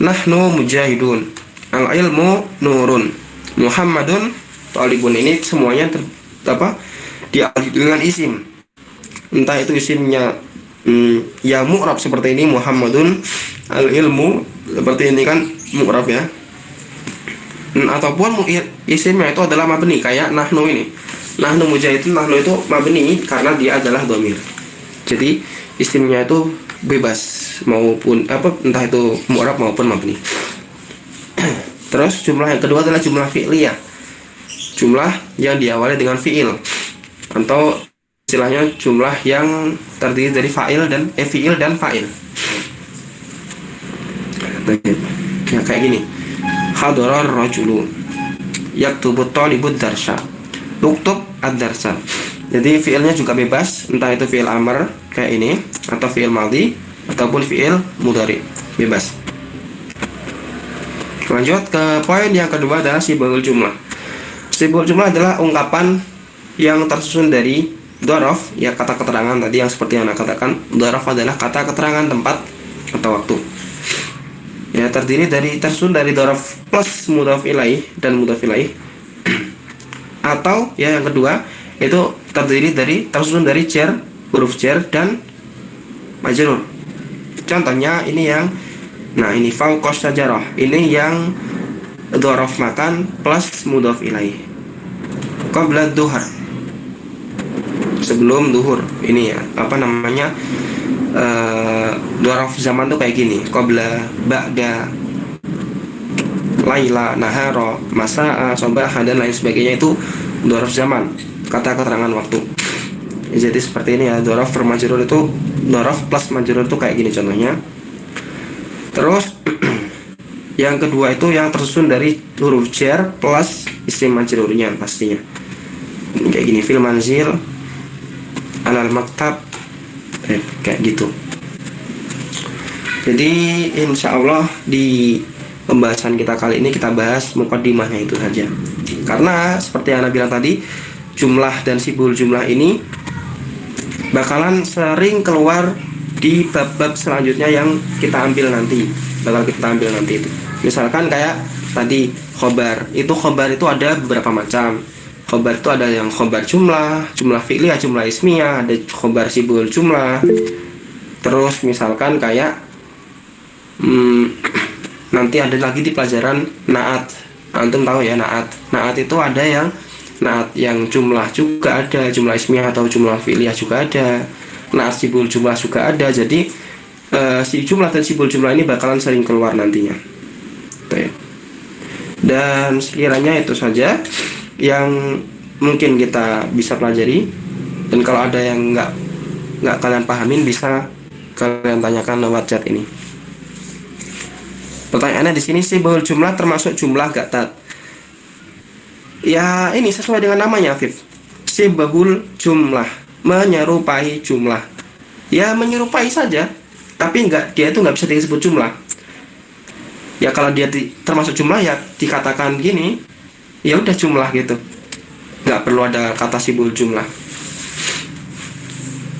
nahnu mujahidun, al-ilmu nurun, Muhammadun talibun. Ini semuanya diawali dengan isim, entah itu isimnya ya mu'rab seperti ini Muhammadun, al-ilmu seperti ini kan mu'rab ya, ataupun isimnya itu adalah mabni kayak nahnu ini, nahnu mujahidun. Nahnu itu mabni karena dia adalah dhamir, jadi isimnya itu bebas maupun entah itu mu'rab maupun mabni. Terus jumlah yang kedua adalah jumlah fi'liyah, jumlah yang diawali dengan fi'il, atau istilahnya jumlah yang terdiri dari fi'il dan fa'il. Ya, kayak gini: hadarar rajulu yaktubut talibud darsha, uktub ad-darsha. Jadi fi'ilnya juga bebas, entah itu fi'il amr kayak ini, atau fi'il madhi, ataupun fi'il mudhari, bebas. Lanjut ke poin yang kedua adalah sibul jumlah. Sibul jumlah adalah ungkapan yang tersusun dari dhorof, ya kata keterangan tadi yang seperti yang Anda katakan. Dhorof adalah kata keterangan tempat atau waktu. Ya, tersusun dari dhorof plus mudhaf ilaih dan mudhaf ilaih. Atau ya yang kedua itu tersusun dari jar, huruf jar dan majrur. Contohnya ini yang ini fauqas sajarah, ini yang dhorof makan plus mudhaf ilaih. Qabla duhar, sebelum duhur. Ini ya dhorof zaman tuh kayak gini: qabla, ba'da, laila, nahara, masa'a, sabaha, dan lain sebagainya. Itu dhorof zaman, kata keterangan waktu. Jadi seperti ini ya, dhorof per majrur itu, dhorof plus majrur itu kayak gini contohnya. Terus yang kedua itu yang tersusun dari huruf jar plus isim majrurnya pastinya. Kayak gini: fil manzil, alal maktab, kayak gitu. Jadi insya Allah di pembahasan kita kali ini kita bahas muqaddimahnya itu saja. Karena seperti yang Anda bilang tadi, jumlah dan sibul jumlah ini bakalan sering keluar di bab-bab selanjutnya yang kita ambil nanti. Itu misalkan kayak tadi khobar itu ada beberapa macam. Khobar itu ada yang khobar jumlah fi'liyah, jumlah ismiyah, ada khobar sibul jumlah. Terus misalkan kayak nanti ada lagi di pelajaran naat. Antum tahu ya naat. Naat itu ada yang naat yang jumlah juga ada, jumlah ismiyah atau jumlah fi'liyah juga ada. Naat sibul jumlah juga ada. Jadi si jumlah dan sibul jumlah ini bakalan sering keluar nantinya. Dan sekiranya itu saja yang mungkin kita bisa pelajari, dan kalau ada yang nggak kalian pahamin bisa kalian tanyakan lewat chat ini. Pertanyaannya di sini, sibul jumlah termasuk jumlah gak tat? Ya ini sesuai dengan namanya, Afif. Sibul jumlah, menyerupai jumlah. Ya menyerupai saja, tapi dia itu nggak bisa disebut jumlah. Ya kalau dia termasuk jumlah ya dikatakan gini, ya udah jumlah gitu. Nggak perlu ada kata sibul jumlah.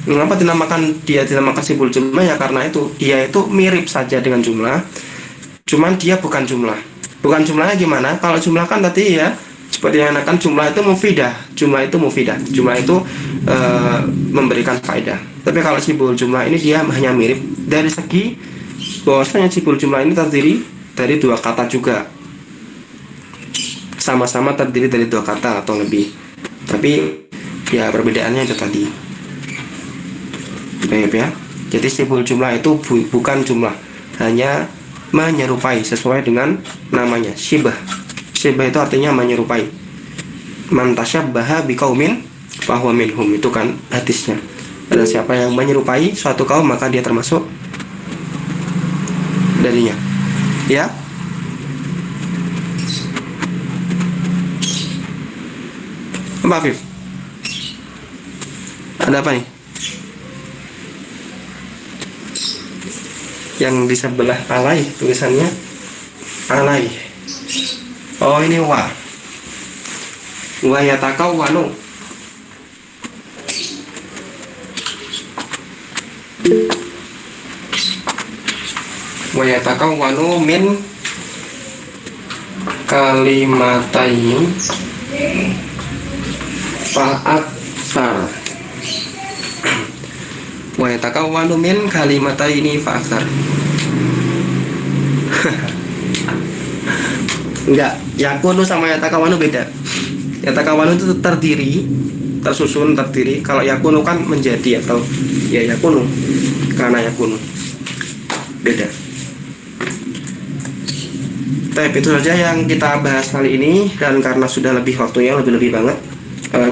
Mengapa dia dinamakan sibul jumlah? Ya karena itu dia itu mirip saja dengan jumlah, cuman dia bukan jumlah. Bukan jumlahnya gimana? Kalau jumlah kan tadi ya seperti yang akan jumlah itu mufidah, jumlah itu memberikan faedah. Tapi kalau sibul jumlah ini dia hanya mirip dari segi bahwasanya sibul jumlah ini terdiri dari dua kata juga, sama-sama terdiri dari dua kata atau lebih. Tapi ya perbedaannya itu tadi. Baik ya. Jadi sibul jumlah itu bukan jumlah, hanya menyerupai sesuai dengan namanya. Syibah itu artinya menyerupai. Man tasyabbaha biqaumin fahuwa minhum, itu kan hadisnya. Dan siapa yang menyerupai suatu kaum maka dia termasuk darinya. Ya. Apa Afif? Ada apa nih? Yang di sebelah alai tulisannya alai. Oh ini wa yatakawwanu. Wa yatakawwanu min kalimatain fa'aksar. Wa yatakawwanu min kalimataini fa'aksar. Enggak, yakunu sama yatakawwanu beda. Yatakawwanu itu tersusun terdiri. Kalau yakunu kan menjadi atau ya yakunu, karena yakunu beda. Tapi itu saja yang kita bahas kali ini, dan karena sudah waktunya lebih banget,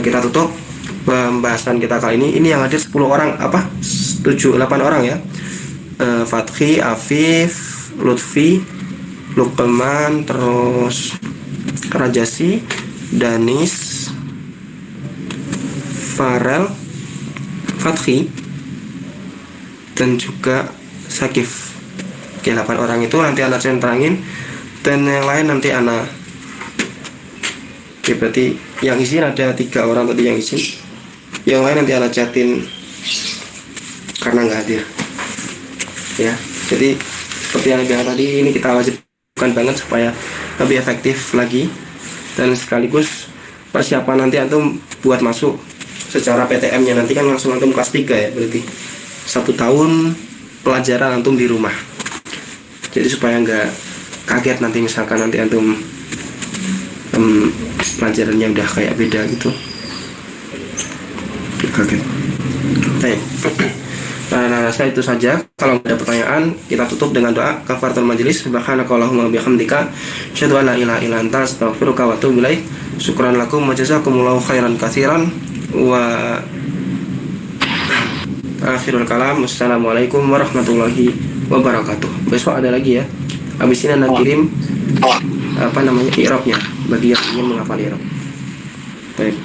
kita tutup pembahasan kita kali ini. Ini yang hadir 10 orang, 8 orang ya. Fathi, Afif, Lutfi, Lukman, terus Rajasi, Danis, Farel, Fathi, dan juga Sakif. Oke, 8 orang itu nanti anak centangin, dan yang lain nanti anak. Oke, berarti yang izin ada 3 orang tadi yang izin. Yang lain nanti anak chatin karena nggak hadir. Ya, jadi seperti yang bilang tadi, ini kita wajibkan banget supaya lebih efektif lagi, dan sekaligus persiapan nanti antum buat masuk secara PTM-nya nanti kan langsung antum kelas 3 ya, berarti 1 tahun pelajaran antum di rumah. Jadi supaya nggak kaget nanti misalkan nanti antum pelajarannya udah kayak beda gitu, kaget. Baik. Nah, saya itu saja. Kalau ada pertanyaan, kita tutup dengan doa kafaratul majelis. Subhanakallahumma bihamdika, asyhadu an la ilaha illa anta, astaghfiruka wa atubu ilaik. Syukran lakum wa jazakumullahu khairan katsiran. Wa akhirul kalam. Wassalamualaikum warahmatullahi wabarakatuh. Besok ada lagi ya. Habis ini anda kirim i'rabnya bagi yang ingin menghafal i'rab. Baik.